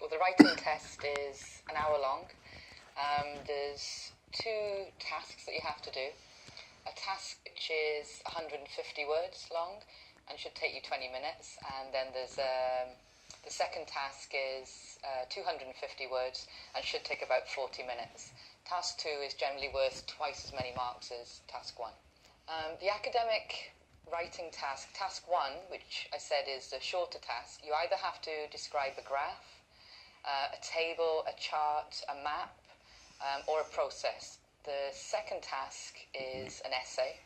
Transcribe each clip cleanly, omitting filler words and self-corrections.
Well, the writing test is an hour long. There's two tasks that you have to do. A task which is 150 words long and should take you 20 minutes. And then there's the second task is 250 words and should take about 40 minutes. Task 2 is generally worth twice as many marks as task 1. The academic writing task, task 1, which I said is the shorter task, you either have to describe a graph, a table, a chart, a map, or a process. The second task is an essay.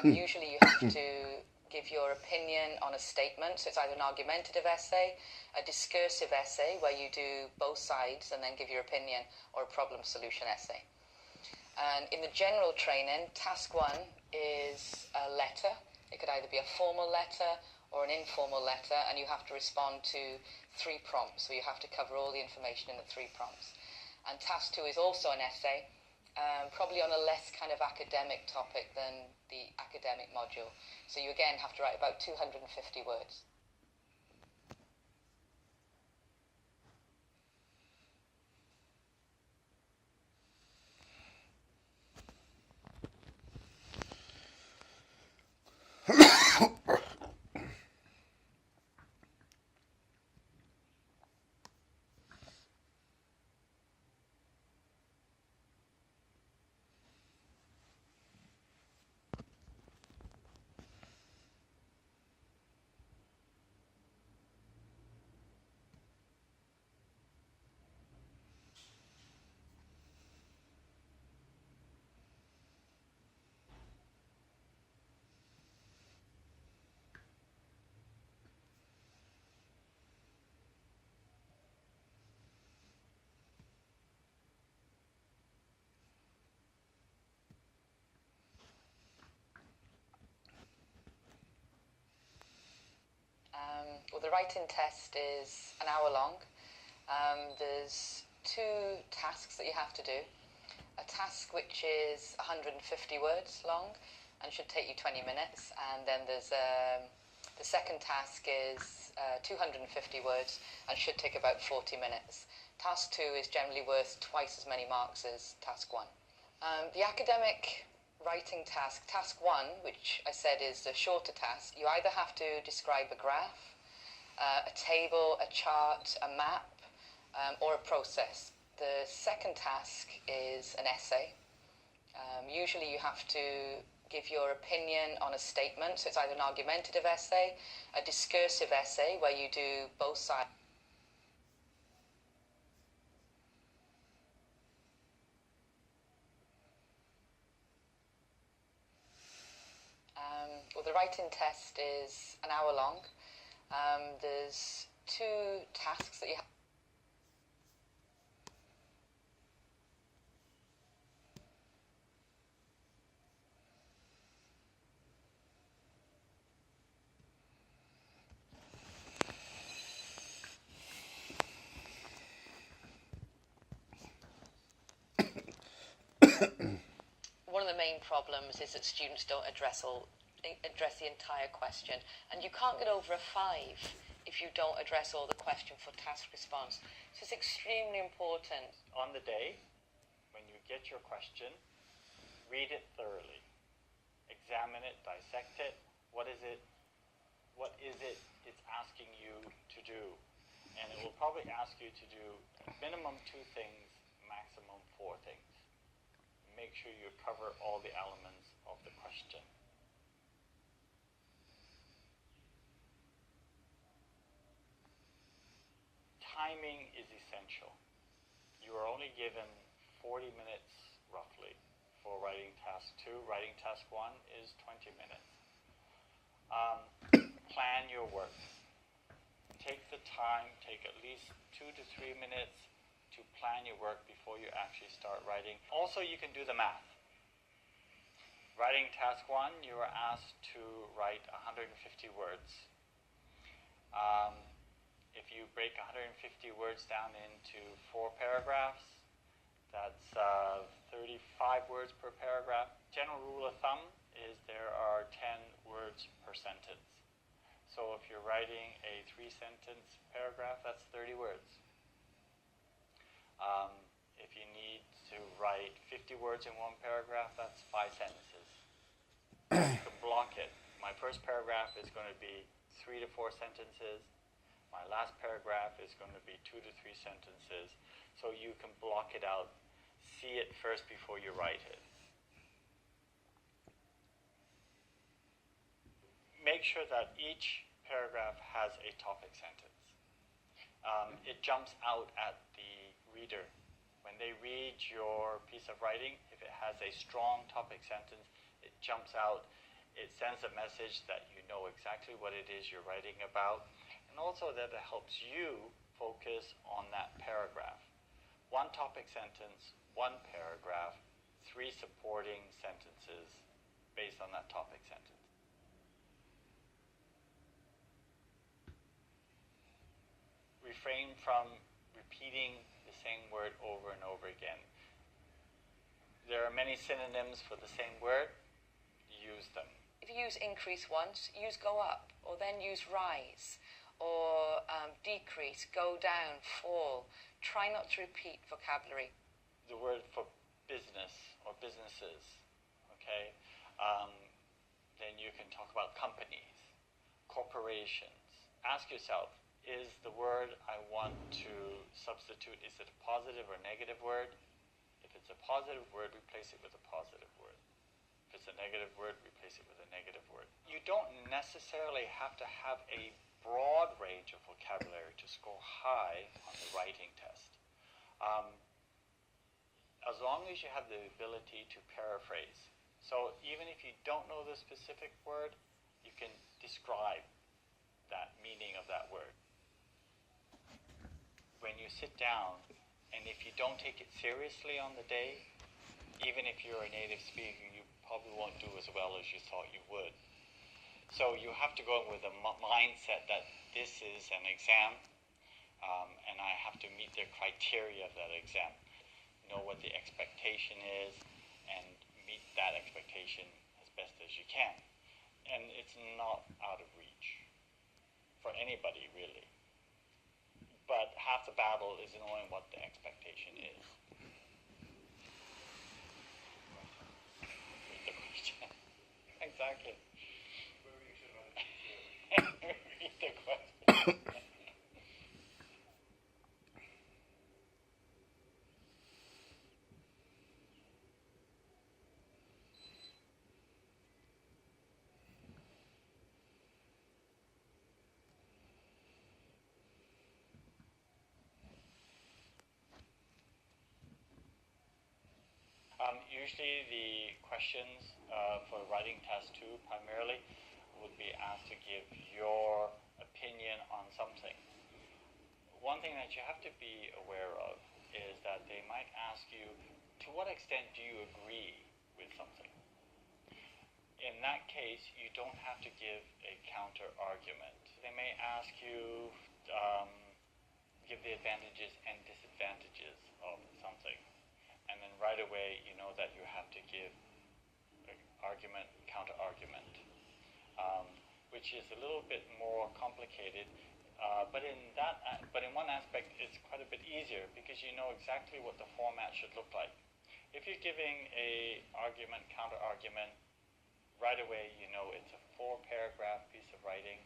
Usually you have to give your opinion on a statement, so it's either an argumentative essay, a discursive essay where you do both sides and then give your opinion, or a problem solution essay. And in the general training, task 1 is a letter. It could either be a formal letter or an informal letter, and you have to respond to 3 prompts, so you have to cover all the information in the 3 prompts. And task 2 is also an essay, probably on a less kind of academic topic than the academic module. So you again have to write about 250 words. Well, the writing test is an hour long. There's 2 tasks that you have to do. A task which is 150 words long and should take you 20 minutes. And then there's the second task is 250 words and should take about 40 minutes. Task 2 is generally worth twice as many marks as task 1. The academic writing task, task 1, which I said is the shorter task, you either have to describe a graph, a table, a chart, a map, or a process. The second task is an essay. Usually you have to give your opinion on a statement, so it's either an argumentative essay, a discursive essay where you do both sides. Well, the writing test is an hour long. There's 2 tasks that you have. One of the main problems is that students don't address the entire question, and you can't get over a 5 if you don't address all the question for task response. So it's extremely important. On the day, when you get your question, read it thoroughly. Examine it, dissect it. What is it it's asking you to do? And it will probably ask you to do minimum 2 things, maximum 4 things. Make sure you cover all the elements of the question. Timing is essential. You are only given 40 minutes roughly for writing task 2. Writing task 1 is 20 minutes. Plan your work. Take the time, take at least 2 to 3 minutes to plan your work before you actually start writing. Also, you can do the math. Writing task 1, you are asked to write 150 words. If you break 150 words down into 4 paragraphs, that's 35 words per paragraph. General rule of thumb is there are 10 words per sentence. So if you're writing a 3-sentence paragraph, that's 30 words. If you need to write 50 words in one paragraph, that's 5 sentences. You can block it. My first paragraph is going to be 3 to 4 sentences. My last paragraph is going to be 2 to 3 sentences. So you can block it out. See it first before you write it. Make sure that each paragraph has a topic sentence. It jumps out at the reader. When they read your piece of writing, if it has a strong topic sentence, it jumps out. It sends a message that you know exactly what it is you're writing about, and also that it helps you focus on that paragraph. 1 topic sentence, 1 paragraph, 3 supporting sentences based on that topic sentence. Refrain from repeating the same word over and over again. There are many synonyms for the same word. Use them. If you use increase once, use go up, or then use rise, or decrease, go down, fall. Try not to repeat vocabulary. The word for business or businesses, okay? Then you can talk about companies, corporations. Ask yourself, is the word I want to substitute, is it a positive or negative word? If it's a positive word, replace it with a positive word. If it's a negative word, replace it with a negative word. You don't necessarily have to have a broad range of vocabulary to score high on the writing test. As long as you have the ability to paraphrase. So even if you don't know the specific word, you can describe that meaning of that word. When you sit down, and if you don't take it seriously on the day, even if you're a native speaker, you probably won't do as well as you thought you would. So you have to go with a mindset that this is an exam, and I have to meet the criteria of that exam. Know what the expectation is, and meet that expectation as best as you can. And it's not out of reach for anybody, really. But half the battle is knowing what the expectation is. Read the question. Exactly. Read the question. Usually the questions for writing test 2 primarily would be asked to give your opinion on something. One thing that you have to be aware of is that they might ask you, to what extent do you agree with something? In that case, you don't have to give a counter argument. They may ask you, give the advantages and disadvantages of something. And then right away, you know that you have to give an argument, counter-argument, which is a little bit more complicated. But in one aspect, it's quite a bit easier because you know exactly what the format should look like. If you're giving a argument, counter-argument, right away, you know it's a 4-paragraph piece of writing.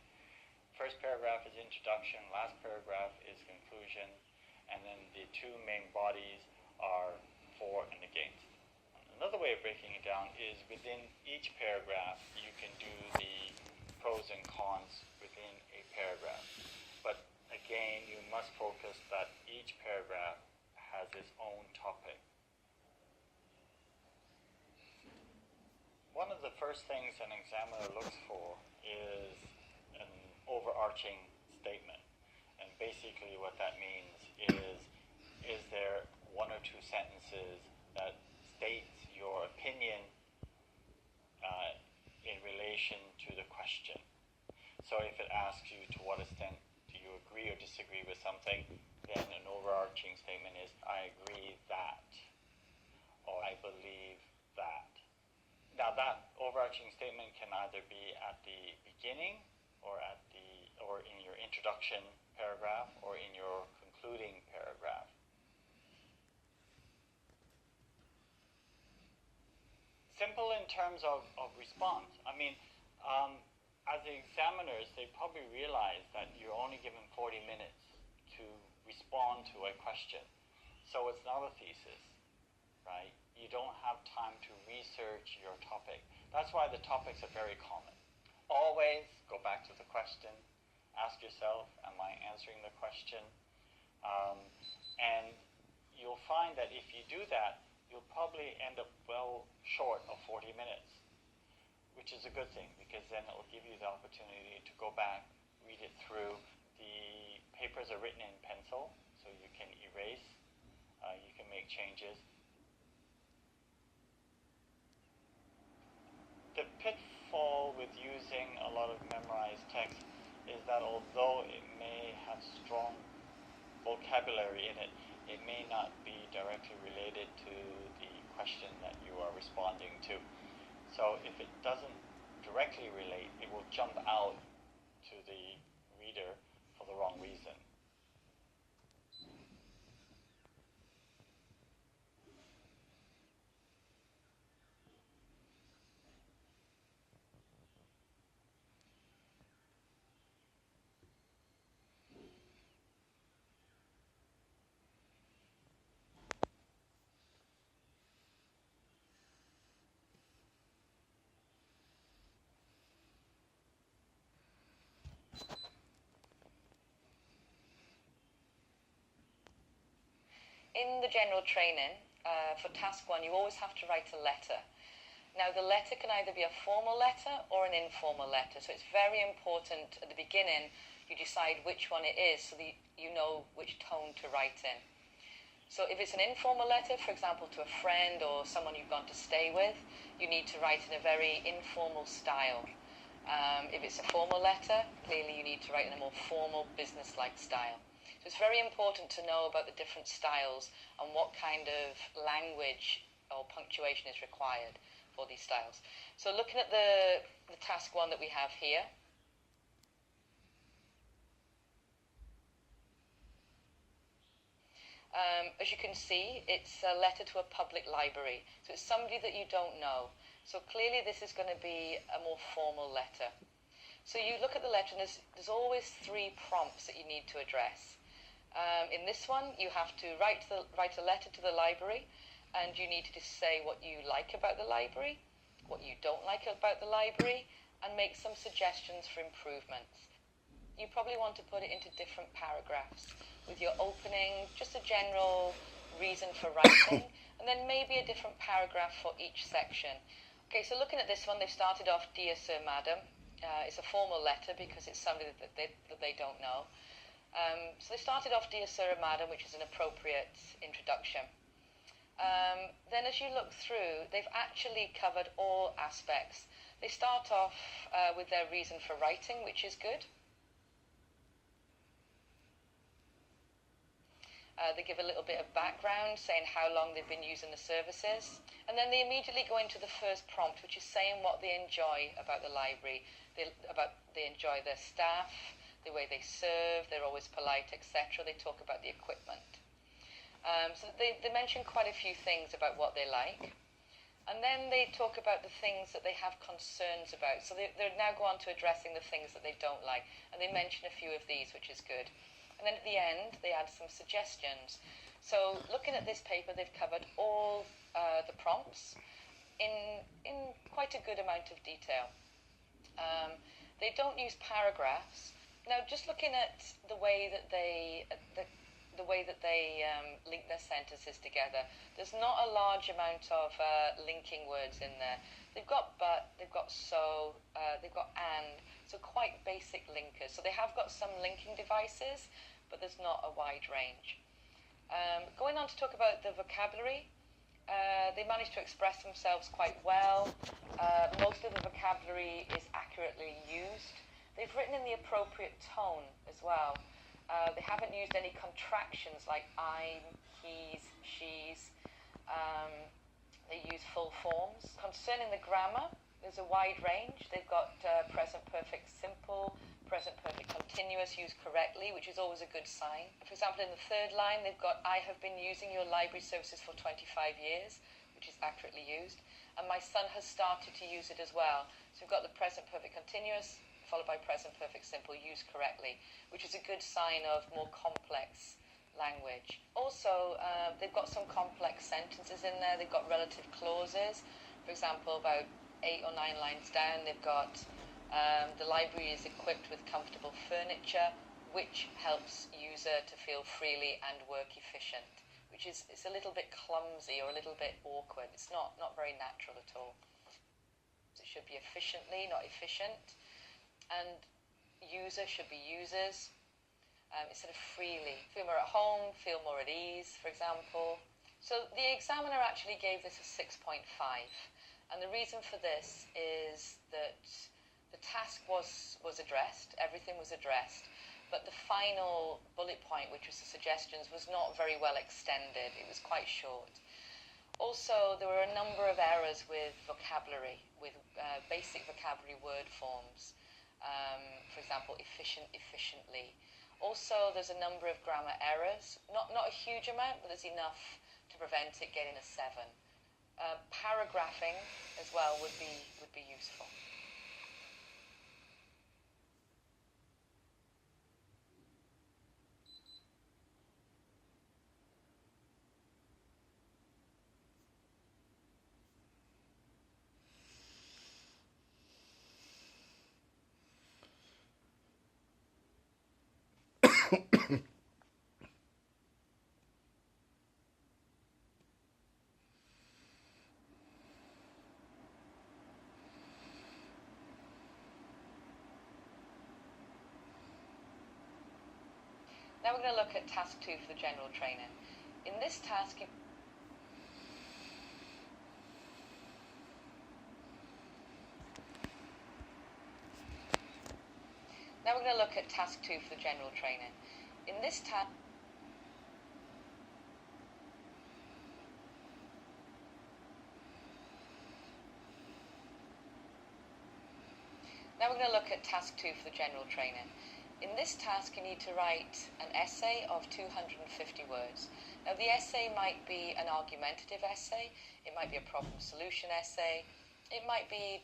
First paragraph is introduction, last paragraph is conclusion, and then the 2 main bodies are for and against. Another way of breaking it down is within each paragraph you can do the pros and cons within a paragraph. But again, you must focus that each paragraph has its own topic. One of the first things an examiner looks for is an overarching statement. And basically what that means is there 1 or 2 sentences that states your opinion in relation to the question. So if it asks you to what extent do you agree or disagree with something, then an overarching statement is I agree that, or I believe that. Now that overarching statement can either be at the beginning or at the or in your introduction paragraph, or in your concluding paragraph. Simple in terms of response. I mean, as the examiners, they probably realize that you're only given 40 minutes to respond to a question. So it's not a thesis, right? You don't have time to research your topic. That's why the topics are very common. Always go back to the question. Ask yourself, am I answering the question? And you'll find that if you do that, you'll probably end up well short of 40 minutes, which is a good thing, because then it will give you the opportunity to go back, read it through. The papers are written in pencil, so you can erase, you can make changes. The pitfall with using a lot of memorized text is that although it may have strong vocabulary in it, it may not be directly related to the question that you are responding to. So if it doesn't directly relate, it will jump out to the reader for the wrong reason. In the general training, for task 1, you always have to write a letter. Now, the letter can either be a formal letter or an informal letter, so it's very important at the beginning you decide which one it is so that you know which tone to write in. So if it's an informal letter, for example, to a friend or someone you've gone to stay with, you need to write in a very informal style. If it's a formal letter, clearly you need to write in a more formal, business-like style. So it's very important to know about the different styles and what kind of language or punctuation is required for these styles. So looking at the task 1 that we have here, as you can see, it's a letter to a public library. So it's somebody that you don't know. So clearly this is going to be a more formal letter. So you look at the letter and there's always 3 prompts that you need to address. In this one, you have to write a letter to the library, and you need to just say what you like about the library, what you don't like about the library, and make some suggestions for improvements. You probably want to put it into different paragraphs with your opening, just a general reason for writing, and then maybe a different paragraph for each section. Okay, so looking at this one, they've started off, Dear Sir, Madam. It's a formal letter because it's somebody that they don't know. So they started off, Dear Sir and Madam, which is an appropriate introduction. Then as you look through, they've actually covered all aspects. They start off with their reason for writing, which is good. They give a little bit of background, saying how long they've been using the services. And then they immediately go into the first prompt, which is saying what they enjoy about the library. They enjoy their staff, the way they serve, they're always polite, etc. They talk about the equipment. So they mention quite a few things about what they like. And then they talk about the things that they have concerns about. So they now go on to addressing the things that they don't like. And they mention a few of these, which is good. And then at the end, they add some suggestions. So looking at this paper, they've covered all the prompts in quite a good amount of detail. They don't use paragraphs. Now, just looking at the way that they link their sentences together, there's not a large amount of linking words in there. They've got but, they've got so, they've got and, so quite basic linkers. So they have got some linking devices, but there's not a wide range. Going on to talk about the vocabulary, they managed to express themselves quite well. Most of the vocabulary is accurately used. They've written in the appropriate tone as well. They haven't used any contractions like I'm, he's, she's. They use full forms. Concerning the grammar, there's a wide range. They've got present perfect simple, present perfect continuous used correctly, which is always a good sign. For example, in the third line, they've got, I have been using your library services for 25 years, which is accurately used. And my son has started to use it as well. So we've got the present perfect continuous, followed by present perfect simple, used correctly, which is a good sign of more complex language. Also, they've got some complex sentences in there. They've got relative clauses. For example, about 8 or 9 lines down, they've got the library is equipped with comfortable furniture, which helps user to feel freely and work efficient, which is it's a little bit clumsy or a little bit awkward. It's not very natural at all. It should be efficiently, not efficient. And user should be users. Instead of freely. Feel more at home, feel more at ease, for example. So the examiner actually gave this a 6.5. And the reason for this is that the task was addressed, everything was addressed, but the final bullet point, which was the suggestions, was not very well extended. It was quite short. Also, there were a number of errors with vocabulary, with basic vocabulary word forms. For example, efficient, efficiently. Also, there's a number of grammar errors, not a huge amount, but there's enough to prevent it getting a 7. Paragraphing as well would be useful. Now we're going to look at task 2 for the general training. In this task, Now we're going to look at task 2 for the general training. In this task, Now we're going to look at task 2 for the general training. In this task, you need to write an essay of 250 words. Now, the essay might be an argumentative essay, it might be a problem-solution essay, it might be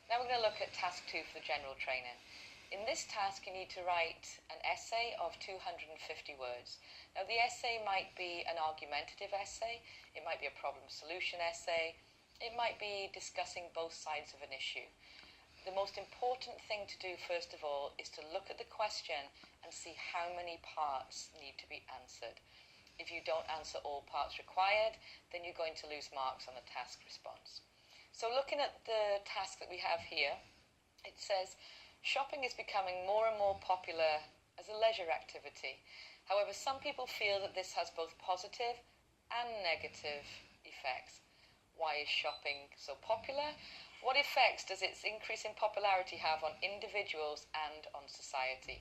Now we're going to look at task 2 for the general training. In this task, you need to write an essay of 250 words. Now, the essay might be an argumentative essay, it might be a problem-solution essay, it might be discussing both sides of an issue. The most important thing to do, first of all, is to look at the question and see how many parts need to be answered. If you don't answer all parts required, then you're going to lose marks on the task response. So looking at the task that we have here, it says, shopping is becoming more and more popular as a leisure activity. However, some people feel that this has both positive and negative effects. Why is shopping so popular? What effects does its increase in popularity have on individuals and on society?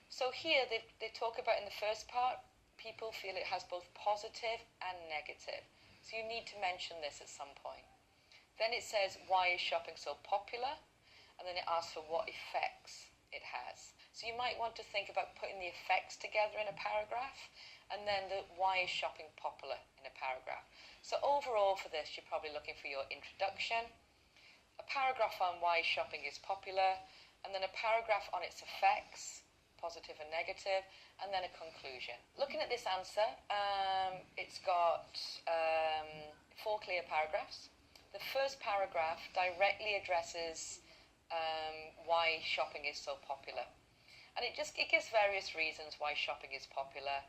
So here they talk about in the first part, people feel it has both positive and negative. So you need to mention this at some point. Then it says, why is shopping so popular? And then it asks for what effects it has. So you might want to think about putting the effects together in a paragraph, and then the why is shopping popular in a paragraph. So overall for this, you're probably looking for your introduction, a paragraph on why shopping is popular, and then a paragraph on its effects, positive and negative, and then a conclusion. Looking at this answer, it's got 4 clear paragraphs. The first paragraph directly addresses why shopping is so popular. And it gives various reasons why shopping is popular.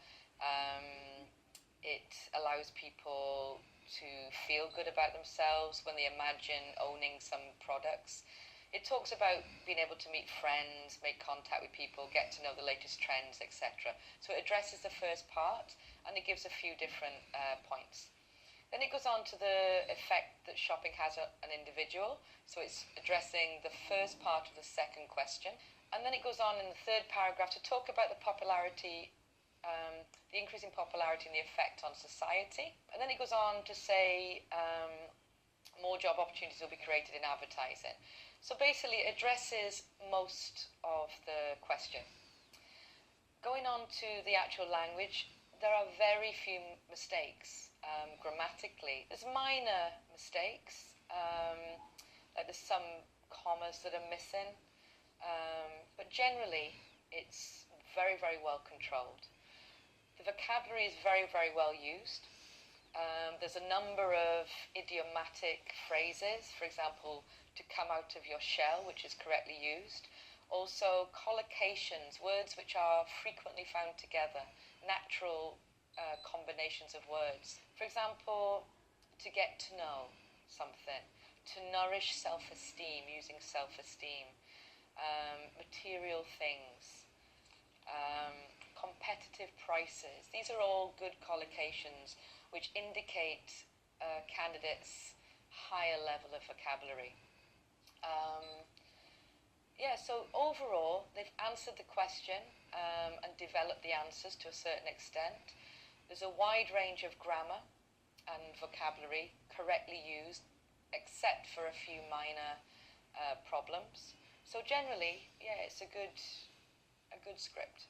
It allows people to feel good about themselves when they imagine owning some products. It talks about being able to meet friends, make contact with people, get to know the latest trends, etc. So it addresses the first part, and it gives a few different points. Then it goes on to the effect that shopping has on an individual. So it's addressing the first part of the second question. And then it goes on in the third paragraph to talk about the popularity, the increasing popularity and the effect on society. And then it goes on to say more job opportunities will be created in advertising. So basically it addresses most of the question. Going on to the actual language, there are very few mistakes grammatically. There's minor mistakes, like there's some commas that are missing, but generally it's very, very well controlled. The vocabulary is very, very well used. There's a number of idiomatic phrases, for example, to come out of your shell, which is correctly used. Also, collocations, words which are frequently found together, natural combinations of words. For example, to get to know something, to nourish self-esteem, using self-esteem, material things, competitive prices. These are all good collocations which indicate candidates' higher level of vocabulary. So overall, they've answered the question and developed the answers to a certain extent. There's a wide range of grammar and vocabulary correctly used, except for a few minor problems. So generally, it's a good script.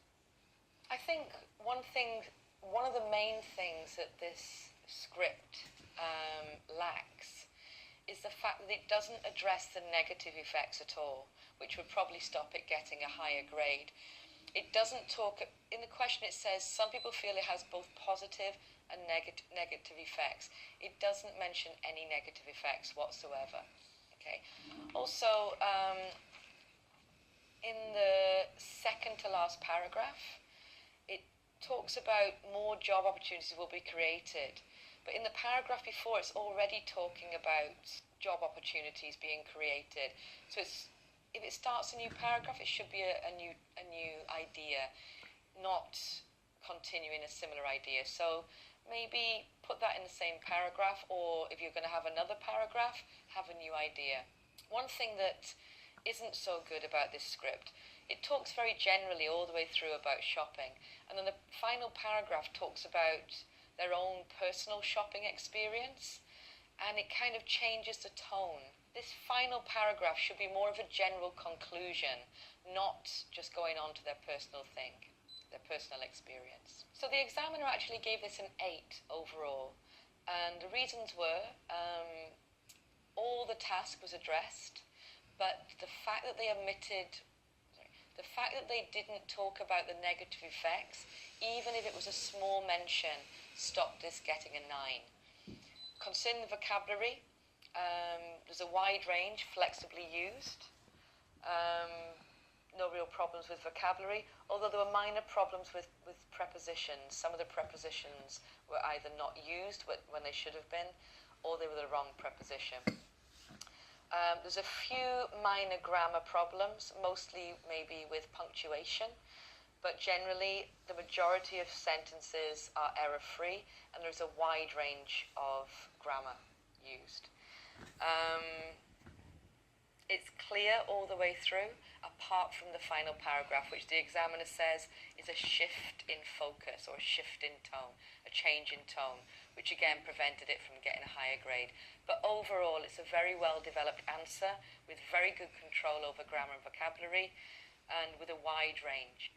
I think one of the main things that this script lacks is the fact that it doesn't address the negative effects at all, which would probably stop it getting a higher grade. It doesn't talk, in the question it says, some people feel it has both positive and negative effects. It doesn't mention any negative effects whatsoever. Okay. Also, in the second to last paragraph, it talks about more job opportunities will be created. But in the paragraph before, it's already talking about job opportunities being created. So if it starts a new paragraph, it should be a new idea, not continuing a similar idea. So maybe put that in the same paragraph, or if you're going to have another paragraph, have a new idea. One thing that isn't so good about this script, it talks very generally all the way through about shopping, and then the final paragraph talks about their own personal shopping experience, and it kind of changes the tone. This final paragraph should be more of a general conclusion, not just going on to their personal thing, their personal experience. So the examiner actually gave this an 8 overall, and the reasons were all the task was addressed, but the fact that they didn't talk about the negative effects, even if it was a small mention, stopped this getting a 9. Concerning the vocabulary, there's a wide range, flexibly used. No real problems with vocabulary, although there were minor problems with prepositions. Some of the prepositions were either not used when they should have been, or they were the wrong preposition. There's a few minor grammar problems, mostly maybe with punctuation, but generally the majority of sentences are error-free, and there's a wide range of grammar used. It's clear all the way through, apart from the final paragraph, which the examiner says is a shift in focus or a shift in tone, a change in tone, which again prevented it from getting a higher grade. But overall, it's a very well-developed answer with very good control over grammar and vocabulary and with a wide range.